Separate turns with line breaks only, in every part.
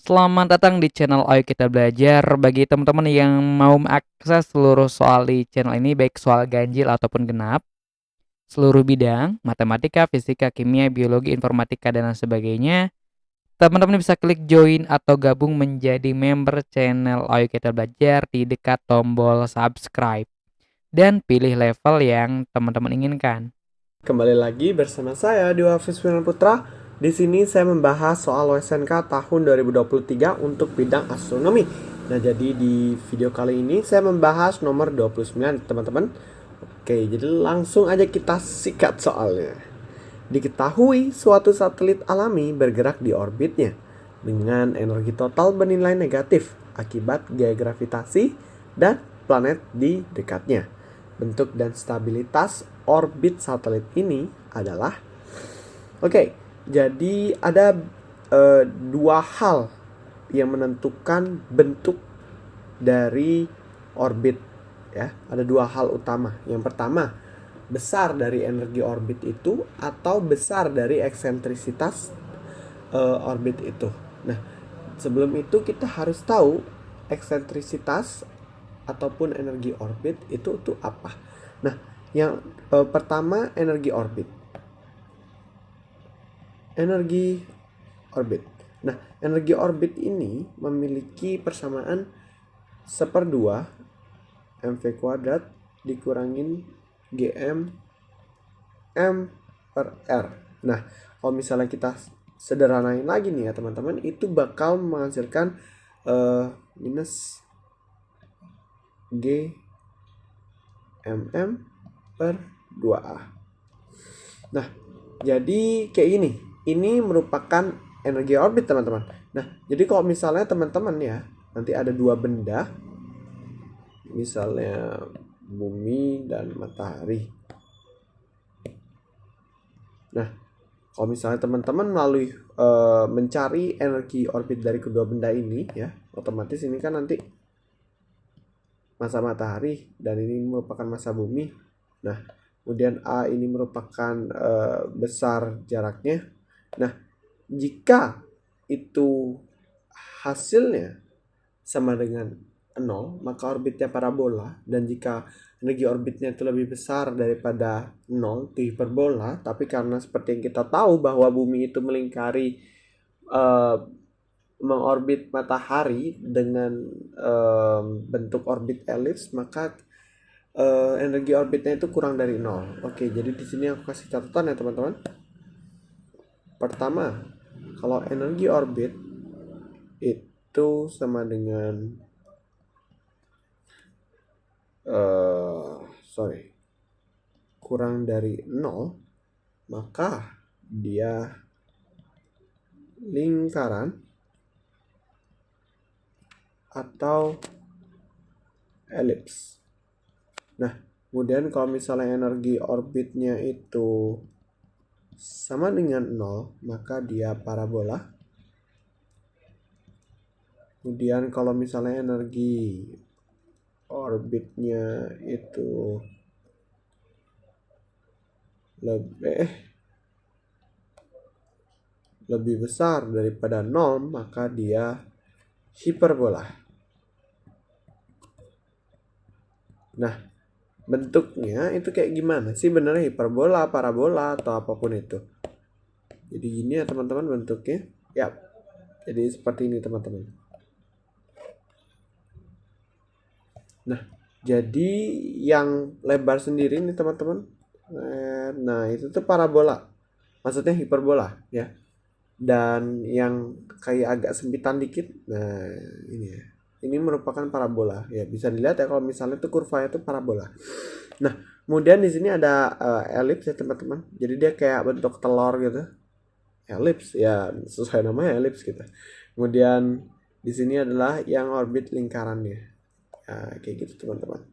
Selamat datang di channel Ayo Kita Belajar. Bagi teman-teman yang mau mengakses seluruh soal di channel ini, baik soal ganjil ataupun genap, seluruh bidang, matematika, fisika, kimia, biologi, informatika, dan lain sebagainya, teman-teman bisa klik join atau gabung menjadi member channel Ayo Kita Belajar di dekat tombol subscribe. Dan pilih level yang teman-teman inginkan.
Kembali lagi bersama saya Dewa Fiswinan Putra. Di sini saya membahas soal WSNK tahun 2023 untuk bidang astronomi. Nah, jadi di video kali ini saya membahas nomor 29, teman-teman. Oke, jadi langsung aja kita sikat soalnya. Diketahui suatu satelit alami bergerak di orbitnya dengan energi total bernilai negatif akibat gaya gravitasi dan planet di dekatnya. Bentuk dan stabilitas orbit satelit ini adalah jadi ada dua hal yang menentukan bentuk dari orbit ya. Ada dua hal utama. Yang pertama, besar dari energi orbit itu atau besar dari eksentrisitas orbit itu. Nah, sebelum itu kita harus tahu eksentrisitas ataupun energi orbit itu apa. Nah, yang pertama energi orbit. Energi orbit. Nah, energi orbit ini memiliki persamaan 1/2 mv kuadrat dikurangin gm m per r. Nah, kalau misalnya kita sederhanain lagi nih ya teman-teman, itu bakal menghasilkan minus g mm per 2a. Nah, jadi kayak gini. Ini merupakan energi orbit, teman-teman. Nah, jadi kalau misalnya teman-teman ya, nanti ada dua benda, misalnya bumi dan matahari. Nah, kalau misalnya teman-teman melalui mencari energi orbit dari kedua benda ini ya, otomatis ini kan nanti massa matahari dan ini merupakan massa bumi. Nah, kemudian A ini merupakan besar jaraknya. Nah, jika itu hasilnya sama dengan 0, maka orbitnya parabola. Dan jika energi orbitnya itu lebih besar daripada 0, itu hiperbola. Tapi karena seperti yang kita tahu bahwa bumi itu melingkari mengorbit matahari dengan bentuk orbit elips, maka energi orbitnya itu kurang dari 0. Oke, jadi di sini aku kasih catatan ya teman-teman. Pertama, kalau energi orbit itu sama dengan kurang dari 0, maka dia lingkaran atau elips. Nah, kemudian kalau misalnya energi orbitnya itu sama dengan 0, maka dia parabola. Kemudian kalau misalnya energi orbitnya itu lebih besar daripada 0, maka dia hiperbola. Nah, bentuknya itu kayak gimana sih benernya, hiperbola, parabola, atau apapun itu. Jadi gini ya teman-teman bentuknya. Ya, jadi seperti ini teman-teman. Nah, jadi yang lebar sendiri nih teman-teman. Nah, itu tuh parabola. Maksudnya hiperbola ya. Dan yang kayak agak sempitan dikit, nah ini ya. Ini merupakan parabola ya, bisa dilihat ya kalau misalnya itu kurvanya itu parabola. Nah, kemudian di sini ada elips ya teman-teman. Jadi dia kayak bentuk telur gitu. Elips ya, sesuai namanya elips gitu. Kemudian di sini adalah yang orbit lingkarannya. Nah, kayak gitu teman-teman.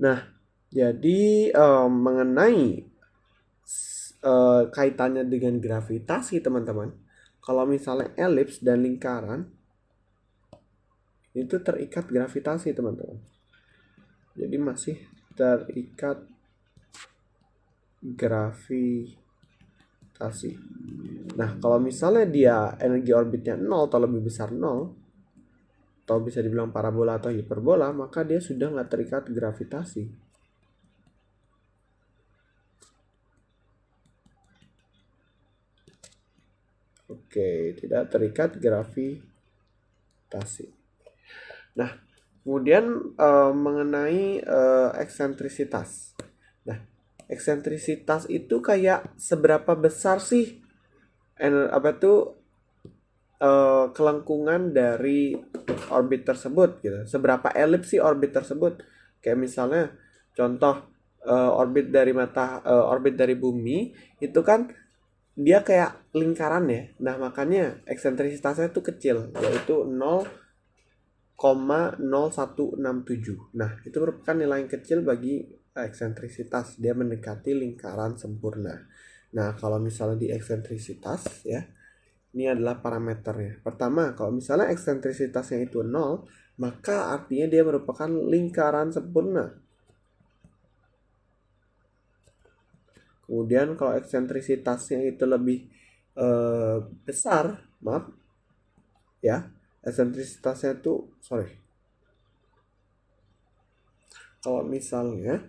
Nah, jadi mengenai kaitannya dengan gravitasi teman-teman, kalau misalnya elips dan lingkaran itu terikat gravitasi teman-teman, jadi masih terikat gravitasi. gravitasi. Nah, kalau misalnya dia energi orbitnya 0 atau lebih besar 0, atau bisa dibilang parabola atau hiperbola, maka dia sudah nggak terikat gravitasi. Oke, tidak terikat gravitasi. Nah, kemudian mengenai eksentrisitas. Nah, eksentrisitas itu kayak seberapa besar sih kelengkungan dari orbit tersebut gitu. Seberapa elips sih orbit tersebut? Kayak misalnya contoh orbit dari bumi itu kan dia kayak lingkaran ya. Nah, makanya eksentrisitasnya itu kecil, yaitu 0,0167. Nah, itu merupakan nilai yang kecil bagi eksentrisitas. Dia mendekati lingkaran sempurna. Nah, kalau misalnya di eksentrisitas ya, ini adalah parameternya. Pertama, kalau misalnya eksentrisitasnya itu 0, maka artinya dia merupakan lingkaran sempurna. Kemudian kalau eksentrisitasnya itu lebih besar, maaf ya, eksentrisitasnya itu kalau misalnya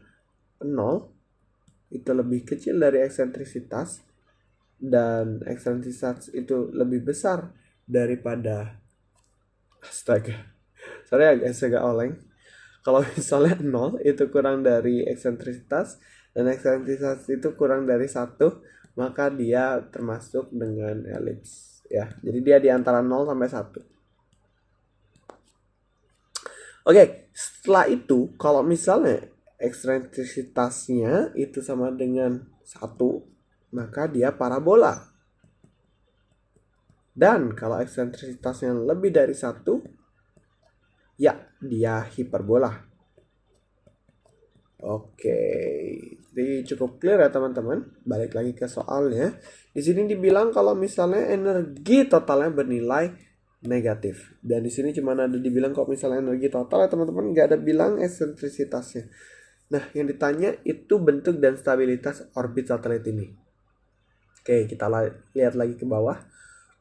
0 itu lebih kecil dari eksentrisitas dan eksentrisitas itu lebih besar daripada agak oleng. Kalau misalnya 0 itu kurang dari eksentrisitas dan eksentrisitas itu kurang dari 1, maka dia termasuk dengan elips ya. Jadi dia di antara 0 sampai 1. Oke, setelah itu kalau misalnya eksentrisitasnya itu sama dengan 1, maka dia parabola. Dan kalau eksentrisitasnya lebih dari 1, ya dia hiperbola. Oke, jadi cukup clear ya teman-teman. Balik lagi ke soalnya. Di sini dibilang kalau misalnya energi totalnya bernilai negatif. Dan di sini cuma ada dibilang kalau misalnya energi total ya teman-teman, nggak ada bilang eksentrisitasnya. Nah, yang ditanya itu bentuk dan stabilitas orbit satelit ini. Oke, kita lihat lagi ke bawah.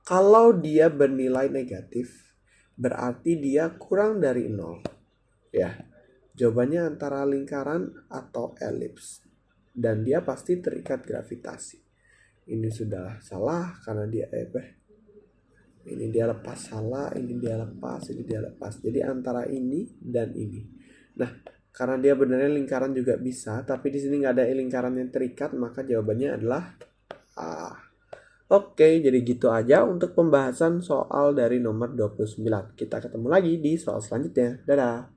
Kalau dia bernilai negatif, berarti dia kurang dari 0. Ya, jawabannya antara lingkaran atau elips. Dan dia pasti terikat gravitasi. Ini sudah salah karena dia ini dia lepas salah, ini dia lepas, ini dia lepas. Jadi antara ini dan ini. Nah, karena dia benarnya lingkaran juga bisa, tapi di sini nggak ada lingkaran yang terikat, maka jawabannya adalah A. Oke, jadi gitu aja untuk pembahasan soal dari nomor 29. Kita ketemu lagi di soal selanjutnya. Dadah.